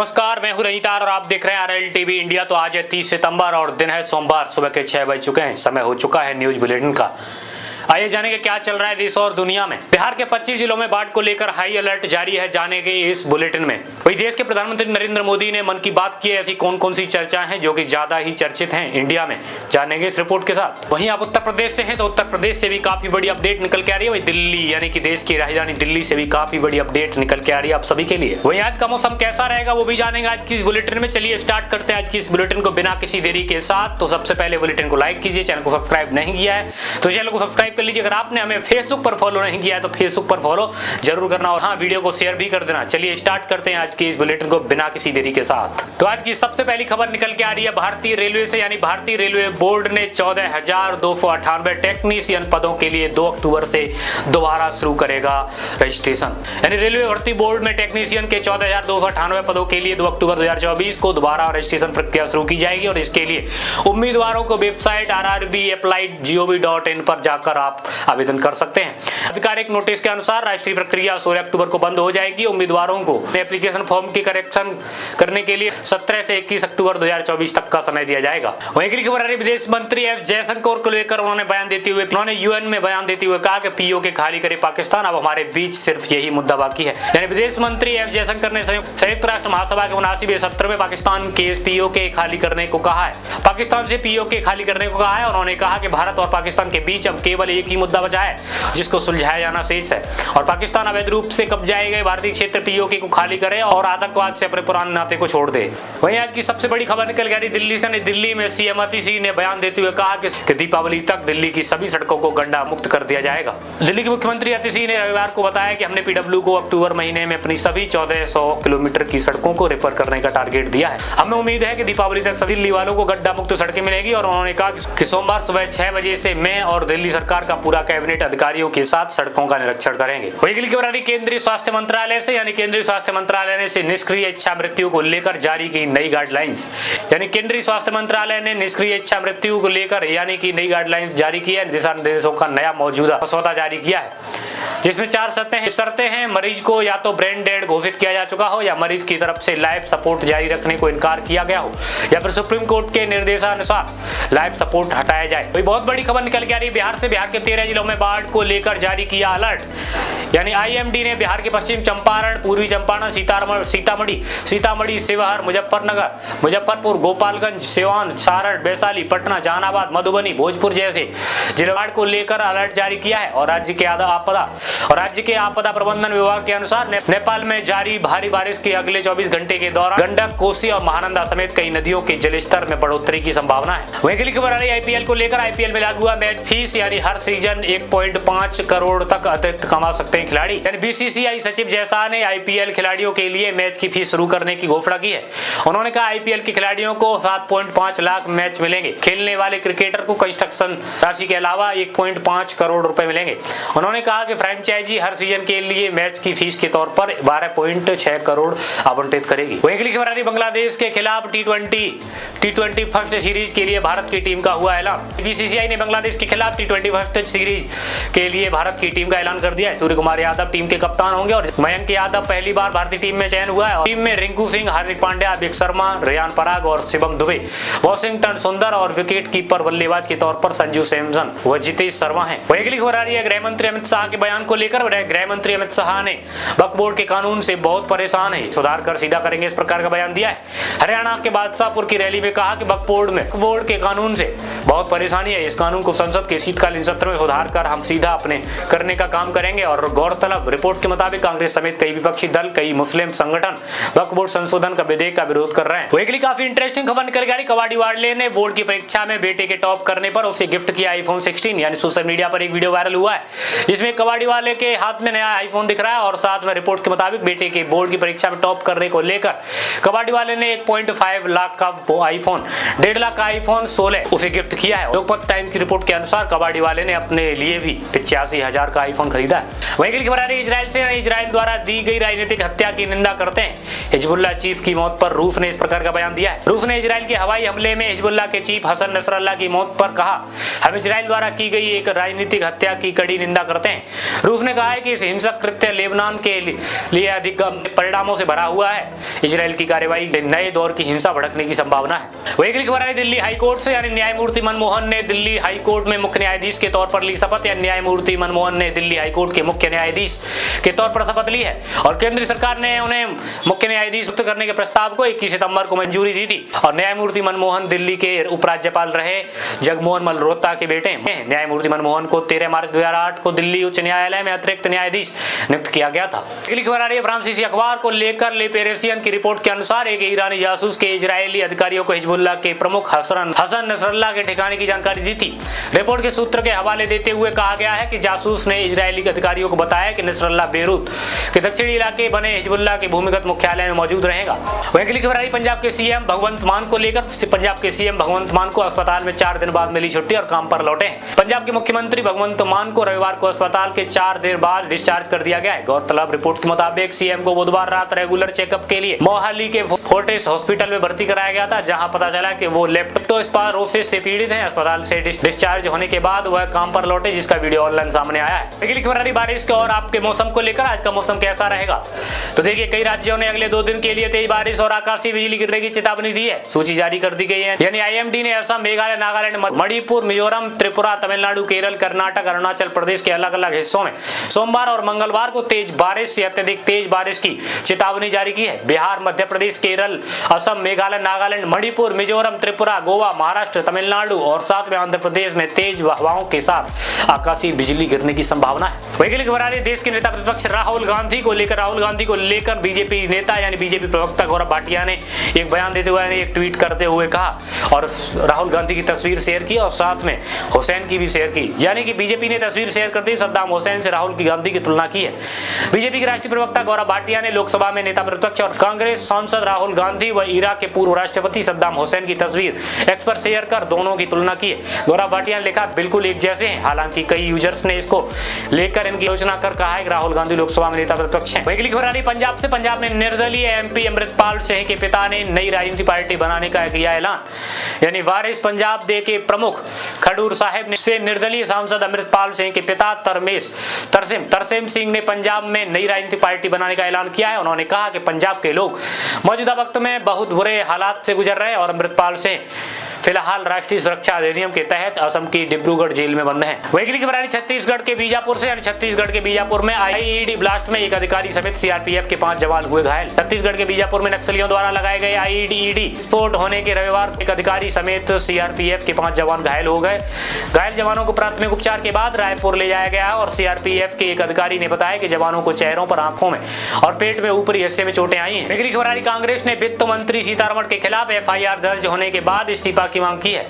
नमस्कार, मैं हूं रहीतार और आप देख रहे हैं आरएल टीवी इंडिया। तो आज है 30 सितंबर और दिन है सोमवार। सुबह के 6 बज चुके हैं। समय हो चुका है न्यूज बुलेटिन का। आइए जानेंगे क्या चल रहा है देश और दुनिया में। बिहार के 25 जिलों में बाढ़ को लेकर हाई अलर्ट जारी है, जानेंगे इस बुलेटिन में। वही देश के प्रधानमंत्री नरेंद्र मोदी ने मन की बात की है। ऐसी कौन कौन सी चर्चा है जो कि ज्यादा ही चर्चित हैं इंडिया में, जानेंगे इस रिपोर्ट के साथ। वहीं आप उत्तर प्रदेश से हैं तो उत्तर प्रदेश से भी काफी बड़ी अपडेट निकल के आ रही है। वही दिल्ली यानी कि देश की राजधानी दिल्ली से भी काफी बड़ी अपडेट निकल के आ रही है आप सभी के लिए। वहीं आज का मौसम कैसा रहेगा वो भी जानेंगे आज की इस बुलेटिन में। चलिए स्टार्ट करते हैं आज की इस बुलेटिन को बिना किसी देरी के साथ। तो सबसे पहले बुलेटिन को लाइक कीजिए, चैनल को सब्सक्राइब नहीं किया है तो चैनल को सब्सक्राइब कर लीजिए। अगर आपने हमें फेसबुक पर फॉलो नहीं किया है तो फेसबुक पर फॉलो जरूर करना और हाँ, वीडियो को शेयर भी कर देना। चलिए स्टार्ट करते हैं आज की इस बुलेटिन को बिना किसी देरी के साथ। तो आज की सबसे पहली खबर निकल के आ रही है भारतीय रेलवे से, यानी भारतीय रेलवे बोर्ड ने 14,298 टेक्नीशियन पदों के लिए 2 अक्टूबर से दोबारा शुरू करेगा रजिस्ट्रेशन। यानी रेलवे भर्ती बोर्ड में टेक्नीशियन के 14,298 पदों के लिए 2 अक्टूबर 2024 को दोबारा रजिस्ट्रेशन प्रक्रिया शुरू की जाएगी और इसके लिए उम्मीदवारों को वेबसाइट rrbapplied.gov.in पर जाकर आप आवेदन कर सकते हैं। आधिकारिक नोटिस के अनुसार राष्ट्रीय प्रक्रिया 16 अक्टूबर को बंद हो जाएगी। उम्मीदवारों को एप्लीकेशन फॉर्म की करेक्शन करने के लिए 17 से 21 अक्टूबर 2024 तक का समय दिया जाएगा। वहीं अगली खबर आ रही विदेश मंत्री एस जयशंकर को लेकर उन्होंने यूएन में बयान देते हुए कहा कि पीओके खाली करे पाकिस्तान, अब हमारे बीच सिर्फ यही मुद्दा बाकी है। यानी विदेश मंत्री एस जयशंकर ने संयुक्त राष्ट्र महासभा के 79वें सत्र में पाकिस्तान के पीओके खाली करने को कहा है। पाकिस्तान से पीओके खाली करने को कहा है। उन्होंने कहा कि भारत और पाकिस्तान के बीच अब केवल एक ही मुद्दा बचा है जिसको सुलझाया जाना शेष है और पाकिस्तान अवैध रूप से कब्जाए गए भारतीय क्षेत्र पीओके को खाली करे और आतंकवाद से अपने पुराने नाते को छोड़ दे। वहीं आज की सबसे बड़ी खबर निकल गई दिल्ली से। दिल्ली में सीएम अतिश ने बयान देते हुए कहा कि दीपावली तक दिल्ली की सभी सड़कों को गड्ढा मुक्त कर दिया जाएगा। दिल्ली के मुख्यमंत्री अतिश ने रविवार को बताया कि हमने पीडब्ल्यू को अक्टूबर महीने में अपनी सभी 1400 किलोमीटर की सड़कों को रिपेयर करने का टारगेट दिया है। हमें उम्मीद है कि दीपावली तक सभी दिल्ली वालों को गड्ढा मुक्त सड़कें मिलेगी और उन्होंने कहा कि सोमवार सुबह 6 बजे से मैं और दिल्ली सरकार का पूरा कैबिनेट अधिकारियों के साथ सड़कों का निरीक्षण करेंगे। वही अगली खबर आ रही केंद्रीय स्वास्थ्य मंत्रालय से, यानी केंद्रीय स्वास्थ्य मंत्रालय ने निष्क्रिय इच्छा मृत्यु को लेकर जारी की नई गाइडलाइंस। यानी केंद्रीय स्वास्थ्य मंत्रालय ने निष्क्रिय इच्छा मृत्यु को लेकर यानी कि नई गाइडलाइंस जारी की है। दिशा निर्देशों का नया मौजूदा मसौदा जारी किया है जिसमें 4 शर्तें हैं। मरीज को या तो ब्रेन डेड घोषित किया जा चुका हो या मरीज की तरफ से लाइफ सपोर्ट जारी रखने को इनकार किया गया हो या फिर सुप्रीम कोर्ट के निर्देशानुसार लाइफ सपोर्ट हटाया जाए। कोई बहुत बड़ी खबर निकल के आ रही है बिहार से। बिहार के 13 जिलों में बाढ़ को लेकर जारी किया अलर्ट। यानी आईएमडी ने बिहार के पश्चिम चंपारण, पूर्वी चंपारण, सीतामढ़ी, शिवहर, मुजफ्फरपुर, गोपालगंज, सिवान, सारण, वैशाली, पटना, जहानाबाद, मधुबनी, भोजपुर जैसे जिलों बाढ़ को लेकर अलर्ट जारी किया है। और राज्य के आपदा प्रबंधन विभाग के अनुसार नेपाल में जारी भारी बारिश के अगले 24 घंटे के दौरान गंडक, कोसी और महानंदा समेत कई नदियों के जलस्तर में बढ़ोतरी की संभावना है। वहीं अगली खबर आ रही आईपीएल को लेकर। आईपीएल में लागू हुआ मैच फीस, यानी हर सीजन 1.5 करोड़ तक अतिरिक्त कमा सकते हैं खिलाड़ी। यानी बीसीसीआई सचिव जयशाह ने आईपीएल खिलाड़ियों के लिए मैच की फीस शुरू करने की घोषणा की है। उन्होंने कहा आईपीएल के खिलाड़ियों को 7.5 लाख मैच मिलेंगे। खेलने वाले क्रिकेटर को कंस्ट्रक्शन राशि के अलावा 1.5 करोड़ रुपए मिलेंगे। उन्होंने कहा कि फ्रेंचाइजी हर सीजन के लिए मैच की फीस के तौर पर 12.6 करोड़ आवंटित करेगी। वहीं अगली खबर आ रही बांग्लादेश के खिलाफ टी20 फर्स्ट सीरीज के लिए भारत की टीम का हुआ ऐलान। बीसीसीआई ने बांग्लादेश के खिलाफ टी20 फर्स्ट सीरीज के लिए भारत की टीम का ऐलान कर दिया है। सूर्य कुमार यादव टीम के कप्तान होंगे और मयंक यादव पहली बार भारतीय टीम में चयन हुआ है। टीम में रिंकू सिंह, हार्दिक पांड्या, अभिषेक शर्मा, रेयान पराग और शिवम दुबे, वॉशिंगटन सुंदर और विकेट कीपर बल्लेबाज के तौर पर संजू सैमसन व जितेश शर्मा हैं। वहीं अगली खबर आ रही है गृह मंत्री अमित शाह के बयान को लेकर। गृह मंत्री अमित शाह ने वक्फ बोर्ड के कानून से बहुत परेशान है, सुधार कर सीधा करेंगे, इस प्रकार का बयान दिया है। हरियाणा के बादशाहपुर की रैली में कहा कि वक्फ बोर्ड के कानून से बहुत परेशानी है। इस कानून को संसद के शीतकालीन सत्र में सुधार कर हम सीधा अपने करने का काम करेंगे। और गौरतलब रिपोर्ट के मुताबिक कांग्रेस समेत कई विपक्षी दल, कई मुस्लिम संगठन वक्फ बोर्ड संशोधन का विधेयक का विरोध कर रहे हैं। वही काफी इंटरेस्टिंग खबर निकल गई। कबाड़ी वाले ने बोर्ड की परीक्षा में बेटे के टॉप करने पर उसे गिफ्ट किया आईफोन 16। यानी सोशल मीडिया पर एक वीडियो वायरल हुआ है जिसमें कबाड़ी वाले के हाथ में नया आईफोन दिख रहा है और साथ में रिपोर्ट्स के मुताबिक बेटे के बोर्ड की परीक्षा में टॉप करने को लेकर कबाड़ी वाले ने 1.5 लाख का आईफोन, 1.5 लाख का आईफोन 16 उसे गिफ्ट किया है। लोकमत टाइम की रिपोर्ट के अनुसार कबाड़ी वाले ने अपने लिए भी 85,000 का आईफोन खरीदा है। वहीं की खबर आ रही है इजराइल से। इजराइल द्वारा दी गई राजनीतिक हत्या की निंदा करते हैं हिजबुल्लाह चीफ की मौत पर रूस ने इस प्रकार का बयान दिया है। रूस ने इजराइल के हवाई हमले में हिजबुल्लाह के चीफ हसन नसरल्लाह की मौत पर कहा, हम इजराइल द्वारा की गई एक राजनीतिक हत्या की कड़ी निंदा करते हैं। रूस ने कहा है कि इस हिंसक कृत्य लेबनान के लिए अधिक परिणामों से भरा हुआ है। इजराइल की कार्रवाई नए दौर की हिंसा भड़कने की संभावना है। वही अगली खबर आई दिल्ली हाईकोर्ट से। यानी न्यायमूर्ति मनमोहन ने दिल्ली हाईकोर्ट में मुख्य न्यायाधीश के तौर पर ली शपथ। या न्यायमूर्ति मनमोहन ने दिल्ली हाईकोर्ट के मुख्य न्यायाधीश के तौर पर शपथ ली है और केंद्र सरकार ने उन्हें मुख्य न्यायाधीश नियुक्त करने के प्रस्ताव को 21 सितंबर को मंजूरी दी थी। और न्यायमूर्ति मनमोहन दिल्ली के उपराज्यपाल रहे जगमोहन मल्होत्रा के बेटे हैं। न्यायमूर्ति मनमोहन को 13 मार्च 2008 को दिल्ली उच्च न्यायालय में अतिरिक्त न्यायाधीश नियुक्त किया गया था। अगली खबर आ रही है फ्रांसीसी अखबार को लेकर। ले पेरिसियन की रिपोर्ट के अनुसार एक ईरानी जासूस के इजरायली अधिकारियों को हिजबुल्लाह के प्रमुख हसन नसरल्लाह के ठिकाने की जानकारी दी थी। रिपोर्ट के सूत्र के हवाले देते हुए कहा गया है कि जासूस ने इजरायली अधिकारियों को बताया कि नसरल्लाह बेरूत के दक्षिणी इलाके बने हिजबुल्लाह के भूमिगत मुख्यालय में मौजूद रहेगा। वहीं अगली खबर आई पंजाब के सीएम भगवंत मान को लेकर। पंजाब के सीएम भगवंत मान को अस्पताल में 4 दिन बाद मिली छुट्टी और काम पर लौटे हैं। पंजाब के मुख्यमंत्री भगवंत मान को रविवार को अस्पताल के 4 दिन बाद डिस्चार्ज कर दिया गया है। गौरतलब रिपोर्ट के मुताबिक सीएम को बुधवार रात रेगुलर चेकअप के लिए मोहाली के फोर्टिस हॉस्पिटल में भर्ती कराया गया था, जहां पता चला कि वो लेप्टोस्पायरोसिस से पीड़ित हैं। अस्पताल से डिस्चार्ज होने के बाद वह काम पर लौटे, जिसका वीडियो ऑनलाइन सामने आया है। अगली खबर आ रही बारिश के और आपके मौसम को लेकर। आज का मौसम कैसा रहेगा तो देखिए, कई राज्यों ने अगले 2 दिन के लिए तेज बारिश और आकाशीय बिजली गिरने की चेतावनी दी है। सूची जारी कर दी गई है। यानी आईएमडी ने असम, मेघालय, नागालैंड, मणिपुर, मिजोरम, त्रिपुरा, तमिलनाडु, केरल, कर्नाटक, अरुणाचल प्रदेश के अलग अलग हिस्सों में सोमवार और मंगलवार को तेज बारिश से अत्यधिक तेज बारिश की चेतावनी जारी की है। बिहार, मध्य प्रदेश, केरल, असम, मेघालय, नागालैंड, मणिपुर, मिजोरम, त्रिपुरा, गोवा, महाराष्ट्र, तमिलनाडु और साथ में आंध्र प्रदेश में तेज हवाओं के साथ आकाशीय बिजली गिरने की संभावना है। वही खबर आ रही है देश के नेता प्रतिपक्ष राहुल गांधी को लेकर बीजेपी नेता यानी बीजेपी प्रवक्ता गौरव भाटिया ने एक बयान देते हुए एक ट्वीट करते हुए कहा और राहुल गांधी की तस्वीर शेयर की और साथ में हुसैन की भी शेयर की। यानी कि बीजेपी ने तस्वीर शेयर करते ही सद्दाम हुसैन से राहुल गांधी की तुलना की है। बीजेपी के राष्ट्रीय प्रवक्ता गौरव भाटिया ने लोकसभा में नेता प्रतिपक्ष और कांग्रेस सांसद राहुल गांधी व इराक के पूर्व राष्ट्रपति सद्दाम हुसैन की तस्वीर एक्स पर शेयर कर दोनों की तुलना की है। गौरव भाटिया ने लिखा, बिल्कुल एक जैसे हैं। हालांकि कई यूजर्स ने इसको लेकर इनकी आलोचना कर कहा है कि राहुल गांधी लोकसभा में नेता प्रतिपक्ष हैं। अगली खबर आ रही पंजाब से। पंजाब में निर्दलीय एमपी अमृतपाल सिंह के पिता ने नई राजनीतिक पार्टी बनाने का किया ऐलान। यानी वारिस पंजाब दे के प्रमुख खडूर साहिब से निर्दलीय सांसद अमृतपाल सिंह के पिता तरसेम सिंह ने पंजाब में नई राजनीतिक पार्टी बनाने का ऐलान किया है। उन्होंने कहा कि पंजाब के लोग मौजूदा वक्त में बहुत बुरे हालात से गुजर रहे हैं और अमृतपाल सिंह फिलहाल राष्ट्रीय सुरक्षा अधिनियम के तहत असम की डिब्रूगढ़ जेल में बंद हैं। वही खबर आ रही छत्तीसगढ़ के बीजापुर से। छत्तीसगढ़ के बीजापुर में आईईडी ब्लास्ट में एक अधिकारी समेत सीआरपीएफ के 5 जवान हुए घायल। छत्तीसगढ़ के बीजापुर में नक्सलियों द्वारा लगाए गए आईईडी विस्फोट होने के रविवार एक अधिकारी समेत सीआरपीएफ के 5 जवान घायल हो गए। घायल जवानों को प्राथमिक उपचार के बाद रायपुर ले जाया गया और सीआरपीएफ के एक अधिकारी ने बताया कि जवानों को चेहरों पर, आंखों में और पेट में ऊपरी हिस्से में चोटें आई हैं। अगली खबर आ रही कांग्रेस ने वित्त मंत्री सीतारमण के खिलाफ एफआईआर दर्ज होने के बाद इस्तीफा की मांग की है।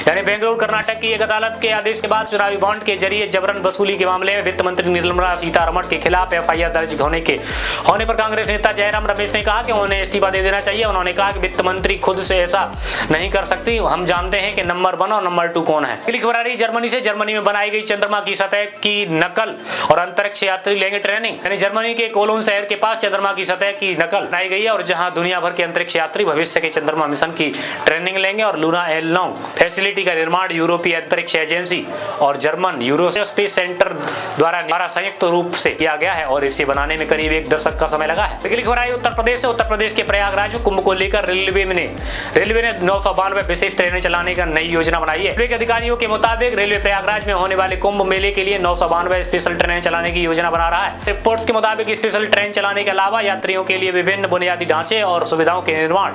यानी बेंगलुरु कर्नाटक की एक अदालत के आदेश के बाद चुनावी बॉन्ड के जरिए जबरन वसूली के मामले में वित्त मंत्री निर्मला सीतारमण के खिलाफ एफआईआर दर्ज होने पर कांग्रेस नेता जयराम रमेश ने कहा कि उन्हें इस्तीफा दे देना चाहिए। उन्होंने कहा कि वित्त मंत्री खुद से ऐसा नहीं कर सकती। हम जानते हैं कि नंबर 1 और नंबर 2 कौन है। अगली खबर आ रही जर्मनी से। जर्मनी में बनाई गई चंद्रमा की सतह की नकल और अंतरिक्ष यात्री लेंगे ट्रेनिंग। यानी जर्मनी के कोलोन शहर के पास चंद्रमा की सतह की नकल बनाई गई है और जहां दुनिया भर के अंतरिक्ष यात्री भविष्य के चंद्रमा मिशन की ट्रेनिंग लेंगे और लूना एल9 फैसिलिटी का निर्माण यूरोपीय अंतरिक्ष एजेंसी और जर्मन यूरोस्पेस सेंटर द्वारा संयुक्त रूप से किया गया है और इसे बनाने में करीब 1 दशक का समय लगा है। अगली खबर आई उत्तर प्रदेश से। उत्तर प्रदेश के प्रयागराज में कुंभ को लेकर रेलवे ने 992 विशेष ट्रेनें चलाने का नई योजना बनाई है। रेलवे के अधिकारियों के मुताबिक रेलवे प्रयागराज में होने वाले कुंभ मेले के लिए 992 स्पेशल ट्रेनें चलाने की योजना बना रहा है। रिपोर्ट्स के मुताबिक स्पेशल ट्रेन चलाने के अलावा यात्रियों के लिए विभिन्न बुनियादी ढांचे और सुविधाओं के निर्माण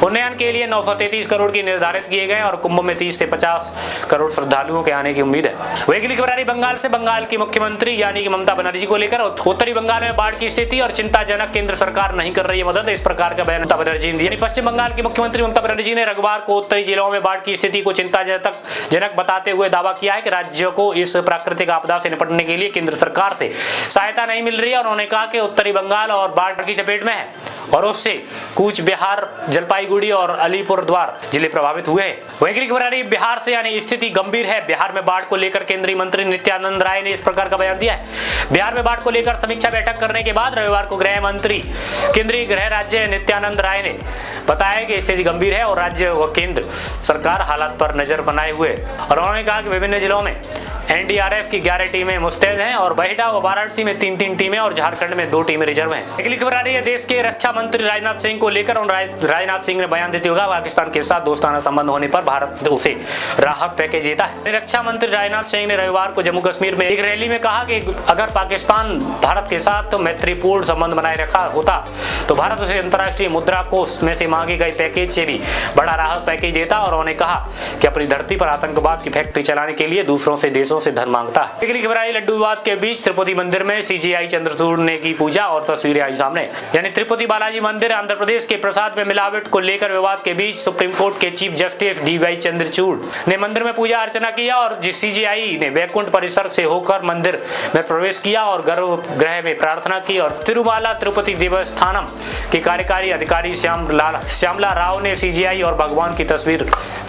उन्नयन के लिए 933 करोड़ की निर्धारित किए गए और कुंभ में 30 से 50 करोड़ श्रद्धालुओं के आने की उम्मीद है। वही अगली खबर आ रही बंगाल से। बंगाल की मुख्यमंत्री यानी कि ममता बनर्जी को लेकर उत्तरी बंगाल में बाढ़ की स्थिति और चिंताजनक, केंद्र सरकार नहीं कर रही है मदद, इस प्रकार का बयान ममता बनर्जी ने दिया। पश्चिम बंगाल की मुख्यमंत्री ममता बनर्जी ने रविवार को उत्तरी जिलों में बाढ़ की स्थिति को चिंताजनक बताते हुए दावा किया है कि राज्य को इस प्राकृतिक आपदा से निपटने के लिए केंद्र सरकार से सहायता नहीं मिल रही है। उन्होंने कहा कि उत्तरी बंगाल और बाढ़ की चपेट में है और उससे कूच बिहार, जलपाईगुड़ी और अलीपुरद्वार जिले प्रभावित हुए हैं। वहीं अगली खबर आ रही है बिहार से, यानी स्थिति गंभीर है। बिहार में बाढ़ को लेकर केंद्रीय मंत्री नित्यानंद राय ने इस प्रकार का बयान दिया है। बिहार में बाढ़ को लेकर समीक्षा बैठक करने के बाद रविवार को गृह मंत्री, केंद्रीय गृह राज्य नित्यानंद राय ने बताया कि स्थिति गंभीर है और राज्य व केंद्र सरकार हालात पर नजर बनाए हुए। और उन्होंने कहा कि विभिन्न जिलों में एनडीआरएफ की 11 टीमें मुस्तैद हैं और बहिटा व वाराणसी में 3-3 टीमें और झारखंड में 2 टीमें रिजर्व हैं। अगली खबर आ रही है देश के रक्षा मंत्री राजनाथ सिंह को लेकर। राजनाथ सिंह ने बयान देते हुए पाकिस्तान के साथ दोस्ताना संबंध होने पर भारत उसे राहत पैकेज देता है। रक्षा मंत्री राजनाथ सिंह ने रविवार को जम्मू कश्मीर में एक रैली में कहा कि अगर पाकिस्तान भारत के साथ मैत्रीपूर्ण संबंध बनाए रखा होता तो भारत उसे अंतर्राष्ट्रीय मुद्रा कोष में से मांगे गए पैकेज से भी बड़ा राहत पैकेज देता। और उन्होंने कहा कि अपनी धरती पर आतंकवाद की फैक्ट्री चलाने के लिए दूसरों से देशों से धन मांगता है। अगली खबर आई लड्डू विवाद के बीच तिरुपति मंदिर में सीजीआई चंद्रचूड़ ने की पूजा और तस्वीरें आई सामने। यानी तिरुपति बालाजी मंदिर आंध्र प्रदेश के प्रसाद में मिलावट को लेकर विवाद के बीच सुप्रीम कोर्ट के चीफ जस्टिस डीवाई चंद्रचूड़ ने मंदिर में पूजा अर्चना किया और सीजीआई ने वैकुंठ परिसर से होकर मंदिर में प्रवेश किया और गर्भगृह में प्रार्थना की। और तिरुमाला तिरुपति देवस्थानम के कार्यकारी अधिकारी श्यामला राव ने सीजीआई और भगवान की तस्वीर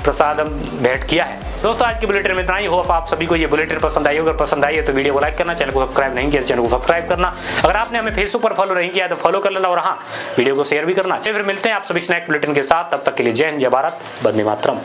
प्रसादम भेंट किया है। दोस्तों आज की बुलेटिन में इतना ही। होप आप सभी को ये बुलेटिन पसंद आई। अगर पसंद आई है तो वीडियो को लाइक करना, चैनल को सब्सक्राइब नहीं किया तो चैनल को सब्सक्राइब करना। अगर आपने हमें फेसबुक पर फॉलो नहीं किया तो फॉलो कर लेना और हाँ वीडियो को शेयर भी करना। फिर मिलते हैं आप सभी स्नैक बुलेटिन के साथ, तब तक के लिए जय हिंद, जय भारत, वंदे मातरम।